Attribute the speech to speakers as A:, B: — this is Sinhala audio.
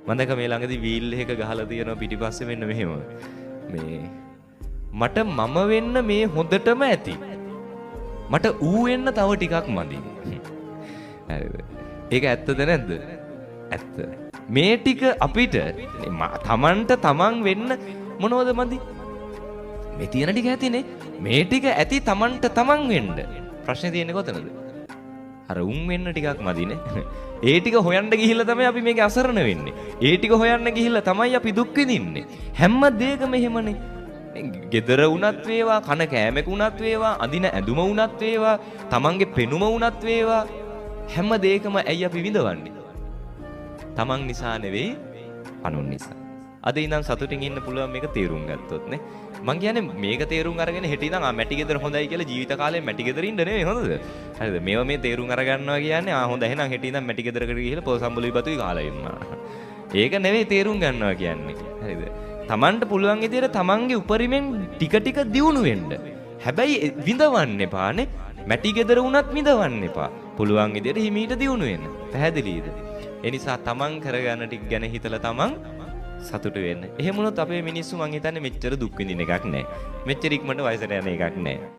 A: මම දැක මේ ළඟදී වීල් එක ගහලා තියෙනවා පිටිපස්සේ මෙන්න මෙහෙම. මේ මට මම වෙන්න මේ හොඳටම ඇති. මට ඌ වෙන්න තව ටිකක් මදි. හරිද? ඒක ඇත්තද නැද්ද? ඇත්ත. මේ ටික අපිට තමන්ට තමන් වෙන්න මොනවද මදි? මේ තියෙන ටික ඇතිනේ. මේ ටික ඇති තමන්ට තමන් වෙන්න. ප්‍රශ්නේ තියෙන්නේ කොතනද? අර උන් වෙන්න ටිකක් මදිනේ. ඒ ටික හොයන්න ගිහිල්ලා තමයි අපි මේක අසරණ වෙන්නේ. ඒ ටික හොයන්න ගිහිල්ලා තමයි අපි දුක් විඳින්නේ. හැම දෙයකම එහෙමනේ. ගෙදර වුණත් වේවා, කන කෑමක වුණත් වේවා, අඳින ඇඳුම වුණත් වේවා, තමන්ගේ පෙනුම වුණත් වේවා, හැම දෙයකම ඇයි අපි විඳවන්නේ? තමන් නිසා නෙවෙයි, අනුන් නිසා. අද ඉඳන් සතුටින් ඉන්න පුළුවන් මේක තේරුම් ගත්තොත් නේ. මං කියන්නේ මේක තේරුම් අරගෙන හෙට ඉඳන් මැටි ගෙදර හොඳයි කියලා ජීවිත කාලේ මැටි ගෙදර ඉන්න නෙවෙයි හොඳද? හරිද? මේවා මේ තේරුම් අරගන්නවා කියන්නේ හොඳ එහෙනම් හෙට ඉඳන් මැටි ගෙදරකට ගිහිල්ලා පොල් සම්බුලුයි බතුයි කාලා ඉන්නවා. ඒක නෙවෙයි තේරුම් ගන්නවා කියන්නේ. හරිද? තමන්ට පුළුවන් විදියට තමන්ගේ උපරිමෙන් ටික ටික දියුණු වෙන්න. හැබැයි විඳවන්න එපානේ. මැටි ගෙදර වුණත් විඳවන්න එපා. පුළුවන් විදියට හිමීට දියුණු වෙන්න. පැහැදිලිද? ඒ නිසා තමන් කරගන්න ටික ගැන හිතලා තමන් සතුට වෙන්න. එහෙම වුණොත් අපේ මිනිස්සු මං හිතන්නේ මෙච්චර දුක් විඳින එකක් නැහැ. මෙච්චර ඉක්මනට වයසට යන එකක් නැහැ.